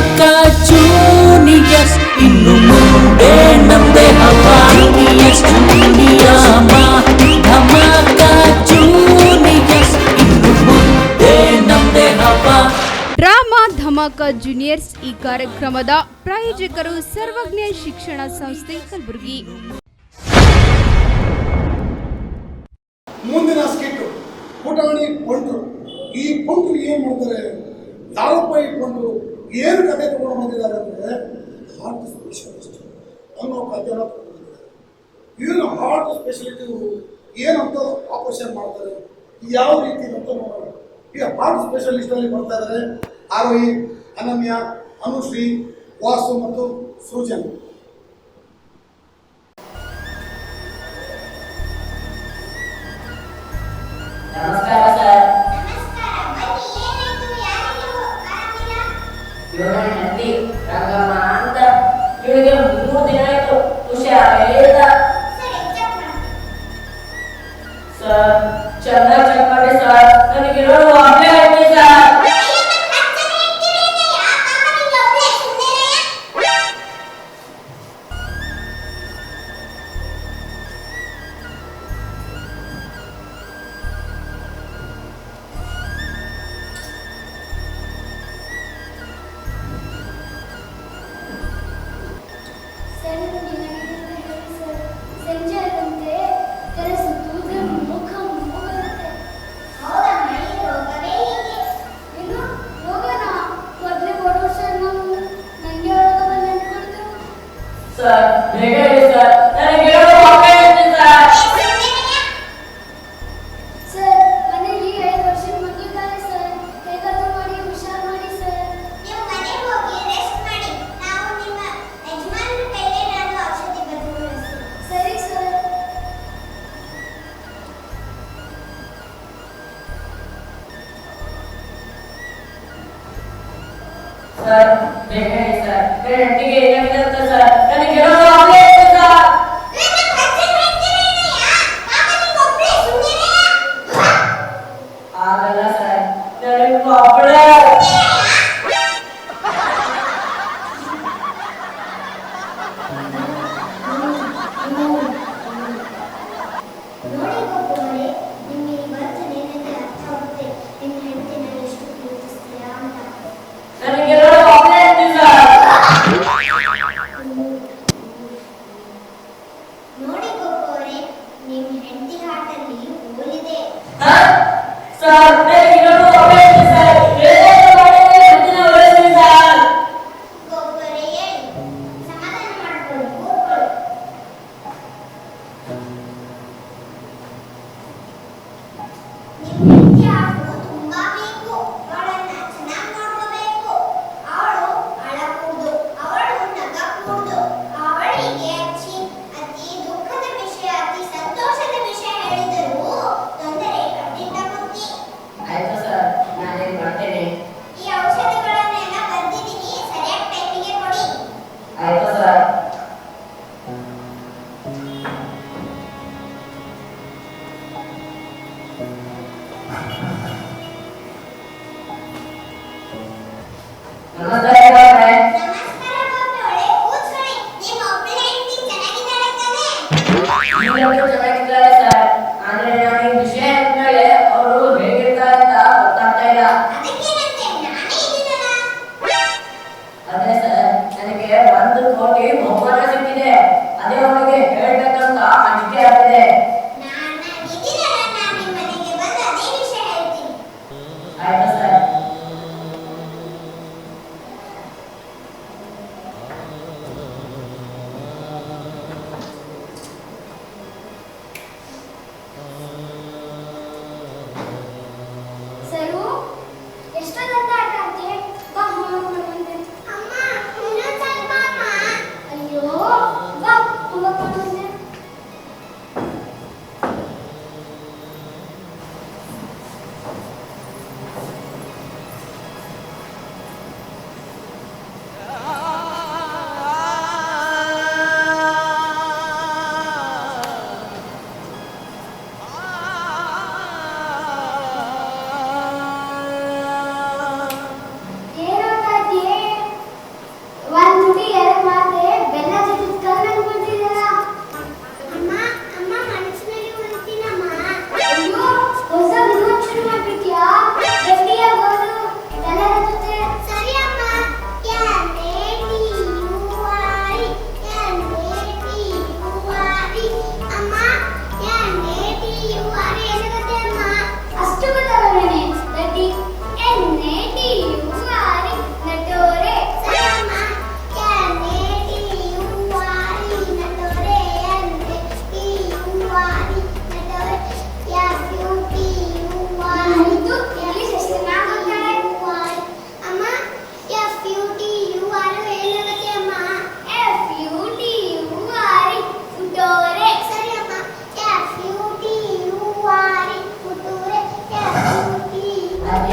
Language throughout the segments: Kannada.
ಧಮಾಕ ಜೂನಿಯರ್ಸ್ ಇನ್ನು ಮುಂದೆ ನಮ್ದೆ ಹವಾ ಧಮಾಕ ಜೂನಿಯರ್ಸ್ ಇನ್ನು ಮುಂದೆ ನಮ್ದೆ ಹವಾ. ಡ್ರಾಮಾ ಧಮಾಕ ಜೂನಿಯರ್ಸ್ ಈ ಕಾರ್ಯಕ್ರಮದ ಪ್ರಾಯೋಜಕರು ಸರ್ವಜ್ಞ ಶಿಕ್ಷಣ ಸಂಸ್ಥೆ ಕಲಬುರಗಿ. ಮುಂದಿನ ಸ್ಕಿಟ್ ಪುಟಾಣಿ ಪೊಂಟು. ಈ ಪೊಂಟು ಏನ್ ಮಾಡ್ತಾರೆ, ಯಾರಪ್ಪ ಈ ಪೊಂಟು ಏನು ಕತೆ ತಗೊಂಡು ಬಂದಿದ್ದಾರೆ ಅಂದ್ರೆ ಹಾರ್ಟ್ ಸ್ಪೆಷಲಿಸ್ಟ್ ಅನ್ನೋ ಕಥೆನ ತಗೊಂಡು ಬಂದಿದ್ದಾರೆ. ಏನು ಹಾರ್ಟ್ ಸ್ಪೆಷಲಿಟಿ ಏನಂತ ಆಪರೇಷನ್ ಮಾಡ್ತಾರೆ, ಯಾವ ರೀತಿ ಅಂತ ನೋಡೋಣ. ಈಗ ಹಾರ್ಟ್ ಸ್ಪೆಷಲಿಸ್ಟ್ ಅಲ್ಲಿ ಬರ್ತಾ ಇದ್ದಾರೆ ಆರೋಹಿ, ಅನನ್ಯ, ಅನುಶ್ರೀ, ವಾಸು ಮತ್ತು ಸೃಜನ್. ನಮಸ್ಕಾರ ಸರ್. ಇವನ ಹೆಂಡತಿ ರಂಗಮ್ಮ ಅಂತ, ಇವಳಿಗೆ 3 ದಿನ ಆಯ್ತು ಹುಷಾರೇ ಇಲ್ಲ ಸರ್. ಚೆನ್ನಾಗಿ ಚೆಕ್ ಮಾಡಿ ಸರ್, ನನಗಿರೋದು ಒಬ್ಬನೇ ಐತಿ ಸರ್. ಸರ್ ಬೇಗ ಸರ್, ಹೆಂಡತಿಗೆ ಏನಾಗಿದೆ ಅಂತ ಸರ್, ನನಗಿರೋದು ಒಬ್ಬನೇ ಐತಿ ಸರ್. ಆಗಲ್ಲ ಸರ್, ನನಗೆ ಒಬ್ಬಳೇ.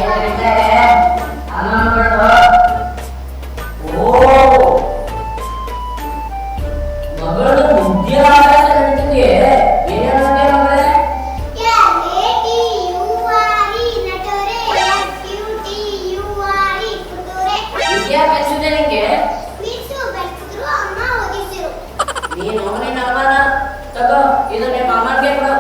ಏನಿದ್ದಾರೆ ಅಮ್ಮ ಮಕ್ಕಳು ಓ ಮಗಳು ವಿದ್ಯಾಭ್ಯಾಸ ನಡೀತಿದೆ ಏನೇನು ಮಗಳೇ ವಿದ್ಯಾಭ್ಯಾಸದ ನಿಂಗೆ ನೀನು ನಿನ್ನ ಅಮ್ಮನ ತಗೋ ಇದು ನಿಮ್ಮ ಅಮ್ಮನಿಗೆ ಕೊಡು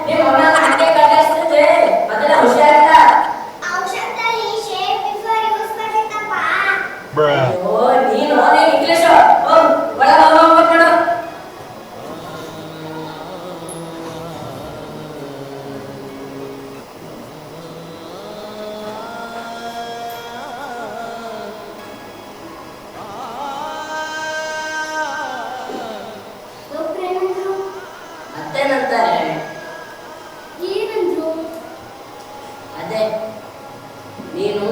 ನಿಮ್ಮ ಅಮ್ಮ ಹಂಗೆ ಕಲಿಸ್ತಿದೆ ಮೊದಲ ಹುಷಾರಿಲ್ಲ ಅಯ್ಯೋ ನೀನು ಇಂಗ್ಲಿಷ್ ಒಳಗ ಹೋಗ್ಬೇಡ ಮತ್ತೇನಂತಾರೆ ಅದೇ ನೀನು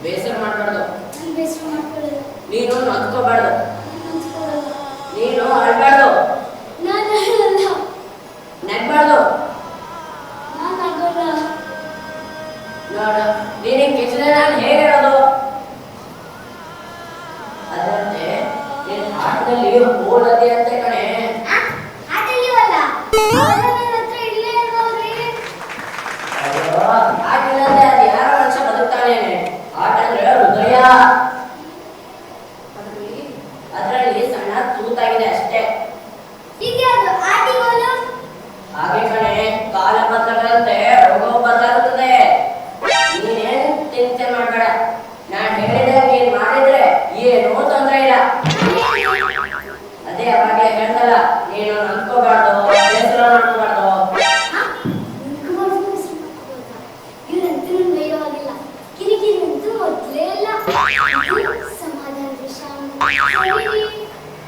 ಬೇಸರ ಮಾಡಬಾರ್ದು ನೀನು ನಗ್ಕೋಬಾರ್ದು ನೀನು ಅಳ್ಬಾರ್ದು ನಗ್ಬಾರ್ದು ನೋಡು ನೀನು ಕಿಚನ ನಾನು ಹೇಗೆ ಹೇಳೋದು ಅದಂತೆ ನೀನು ಆಟದಲ್ಲಿ ಹೋಲದೆ ಅಂತ ಕಣೆ ಅಯ್ಯೋ ಆಟಲ್ಲದೆ ಅದು ಯಾರ ಮನುಷ್ಯ ಬದುಕ್ತಾನೇನೆ ಆಟ ಅಂದ್ರೆ ಹೃದಯ ಅದರಲ್ಲಿ ಸಣ್ಣ ತೂತಾಗಿದೆ ಅಷ್ಟೇ ಹಾಗೆ ಕಣೆ ಕಾಲ ಬದಲಾದಂತೆ ರೋಗ ಬದಲಾಗುತ್ತದೆ ನೀನೇನ್ ಚಿಂತೆ ಮಾಡಬೇಡ ನಾನು ಹೇಳಿದಾಗ ನೀನ್ ಮಾಡಿದ್ರೆ ಏನೂ ತೊಂದರೆ ಇಲ್ಲ ಅದೇ ಅವಾಗ ಹೇಳ್ದಲ್ಲ ನೀನು ನಂಬ್ಕೋಬಾರ್ದು ಬೇಸರ ಮಾಡ್ಕೋಬಾರ್ದು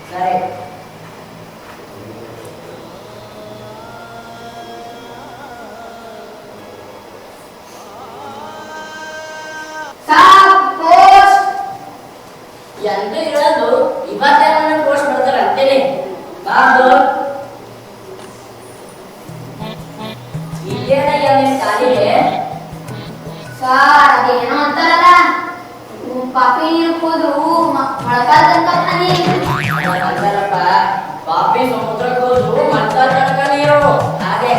ಸರಿ ಎಂದು ಹೇಳೋದು ಇವತ್ತೇ ನನ್ನ ಪೋಸ್ಟ್ ಮಾಡ್ತಾರೆ ಅಂತೇನೆ ಬಾರ್ದು ಇಲ್ಲೇನಯ್ಯ ನಿನ್ ಕಾಲಿಗೆ ಅದೇನೋ ಅಂತಾರಲ್ಲ ಪಾಪಿ ನೀರು ಹೋದ್ರು ಮಳೆಗಾಲ ಅಲ್ಲಪ್ಪ ಪಾಪಿ ಸಮುದ್ರಕ್ಕೆ ಹೋದ್ರು ಮತ್ತ ತನಕ ನೀರು ಹಾಗೆ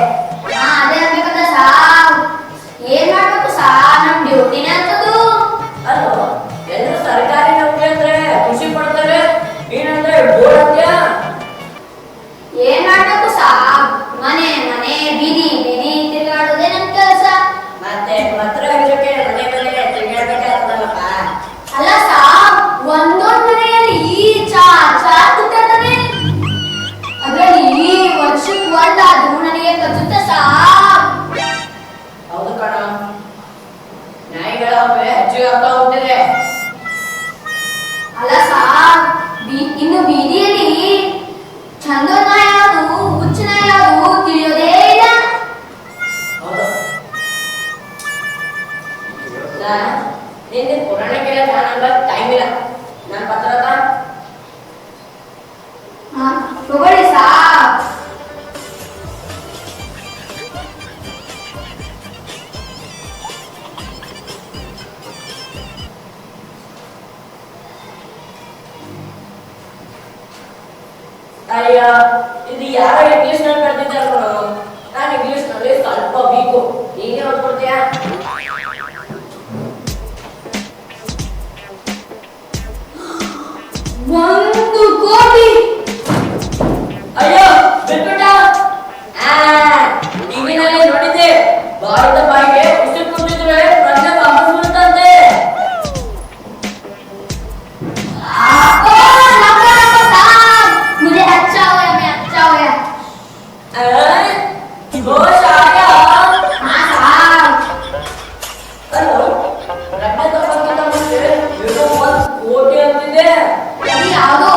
ಅದೇ ಅನ್ಬೇಕಂತ ಏನ್ ಮಾಡ್ಬೇಕು ನಮ್ ಡ್ಯೂಟಿನೇ ಅಂತದ್ದು ಅಲ್ಲೋ ಎಲ್ಲರೂ ಸರ್ಕಾರಿ ನೌಕರಿ ಅಂದ್ರೆ ಖುಷಿ ಪಡ್ತಾರೆ ನೀನಂದ್ರೆ ಬೋರ್ ಅಂತ್ಯ ಏನ್ ಮಾಡ್ಬೇಕು ಮನೆ ಮನೆ ಬೀದಿ ಬೀದಿ ತಿರುಗಾಡೋದೇ ನಮ್ ಕೆಲಸ ಮತ್ತೆ ಮಾತ್ರ ಇದಕ್ಕೆ ಮನೆ ಮನೆ ತಿರುಗಾಡ್ಬೇಕಾಗ್ತದಲ್ಲಪ್ಪ ಅಲ್ಲ ಒಂದೊಂದ್ ಮನೆಯಲ್ಲಿ ಈ ಚಾ ಕೂತಿರ್ತಾನೆ ಅದ್ರಲ್ಲಿ ಈ ವರ್ಷಕ್ಕೆ ಒಂದಾದ್ರೂ ನನಗೆ ಕಚ್ಚುತ್ತೆ ಹೌದು ಕಣ ನಾಯಿಗಳ ಹೆಚ್ಚಿಗೆ ಆಗ್ತಾ ಹೋಗ್ತಿದೆ ಅಲ್ಲ ಇನ್ನು ಬೀದಿಯಲ್ಲಿ ಚಂದನ ಯಾವುದು ಹುಚ್ಚನ ಯಾವುದು ತಿಳಿಯೋದೇ ಇಲ್ಲ ಹೌದು ನಿನ್ನೆ ಪುರಾಣಕ್ಕೆಲ್ಲ ಧ್ಯಾನ ಟೈಮ್ ಇಲ್ಲ ನನ್ನ ಪತ್ರದ ತಗೊಳ್ಳಿ ಅಯ್ಯ ಇದು ಯಾರೋ ಇಂಗ್ಲಿಷ್ ನಲ್ಲಿ ಬರ್ತಿದ್ದಾರೆ ನಾನು ಇಂಗ್ಲಿಷ್ ನಲ್ಲಿ ಸ್ವಲ್ಪ ವೀಕು ನೀನೇ ಓದ್ಕೊಡ್ತೀಯಾ ಒಂದು ಕೋಟಿ ಅಯ್ಯೋ ಬಿಟ್ಬಿಟ್ಟ ಟಿವಿನಲ್ಲಿ ನೋಡಿದ್ದೆ ಬಾಯಿದ ಬಾಯಿಗೆ ಉಸಿರು ಕೊಟ್ಟಿದ್ರೆ ಪ್ರಶ್ನೆ ವಾಪಸ್ ಬರುತ್ತಂತೆ मुझे अच्छा हुआ मैं अच्छा हुआ ಘೋಷ ಆಗ हाँ साहब ಅಲ್ಲೋ ರಕ್ತ ತಗೊಂಡಿದ್ದ ಮುಂಚೆ 1 ಕೋಟಿ ಅಂತಿದೆ ಅದು ಯಾವುದೋ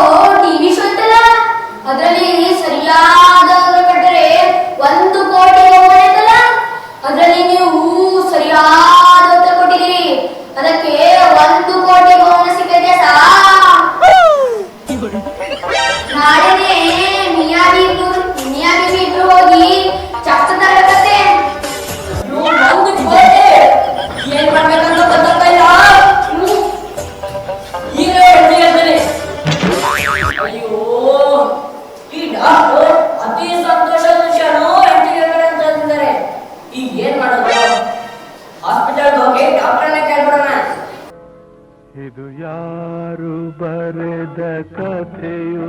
ಕಥೆಯು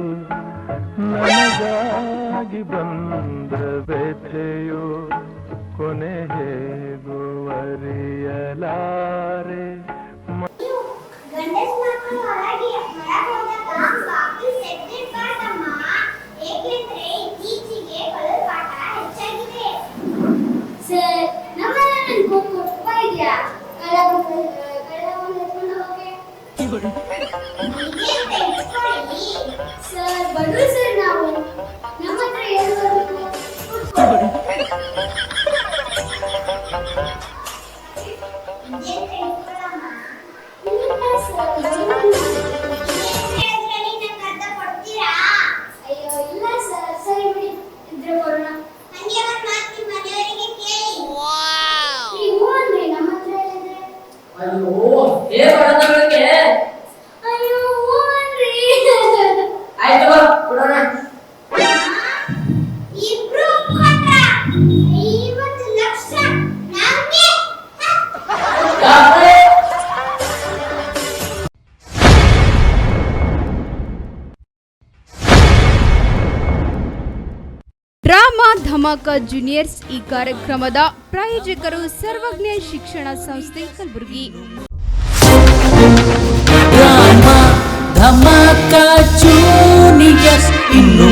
ನನಗಾಗಿ ಬಂದ ವ್ಯಥೆಯು ಕೊನೆ ಹೇಗೂ ಅರಿಯಲಾರೆ. ಗಂಡಸ ಮಕ್ಕಳು ಹೊರಗೆ ಹೋದಾಗ ಬಾಗಿಲು ತೆಗೆದಿರ್ಬಾರ್ದಮ್ಮ, ಏಕೆಂದ್ರೆ ಇತ್ತೀಚೆಗೆ ಕಳ್ಳರ ಕಾಟ ಹೆಚ್ಚಾಗಿದೆ. ಸರ್, ನಮ್ಮಲ್ಲಿ ಕೊಪ್ಪ ಇದೆಯಾ? ಕಳ್ಳವನ್ನು ಎತ್ಕೊಂಡು ಹೋಗಿ. ಸರ್, ಬಡ್ರು ಸರ್, ನಾವು ನಮ್ಮ ಹತ್ರ ಏನು ಬರಬೇಕು? ಅಯ್ಯೋ ಇಲ್ಲ ಸರ್, ಸರಿ ಬಿಡಿ, ಇದ್ರೆ ಕೊಡೋಣ. ಹಂಗೆ ಅವ್ರ ಮಾತು ಮನೆಯವರಿಗೆ ಕೇಳಿ. ನೀವು ಅಂದ್ರೆ ನಮ್ಮ ಹತ್ರ ಹೇಳಿದ್ರೆ ಅಯ್ಯೋ ಏ ಬರೋದಕ್ಕೆ ಅಯ್ಯೋ ಅನ್ರಿ. ಆಯ್ತು ಬಾ ಕೊಡೋಣ. ಇಬ್ರು ಕೊಟ್ರ 50 ಲಕ್ಷ ನಮ್ಗೆ. ಯಾಕೆ? ಡ್ರಾಮಾ ಧಮಾಕ ಜೂನಿಯರ್ಸ್ ಈ ಕಾರ್ಯಕ್ರಮದ ಪ್ರಾಯೋಜಕರು ಸರ್ವಜ್ಞ ಶಿಕ್ಷಣ ಸಂಸ್ಥೆ ಕಲಬುರಗಿ. ಡ್ರಾಮಾ ಧಮಾಕ ಜೂನಿಯರ್ಸ್ ಇನ್ನು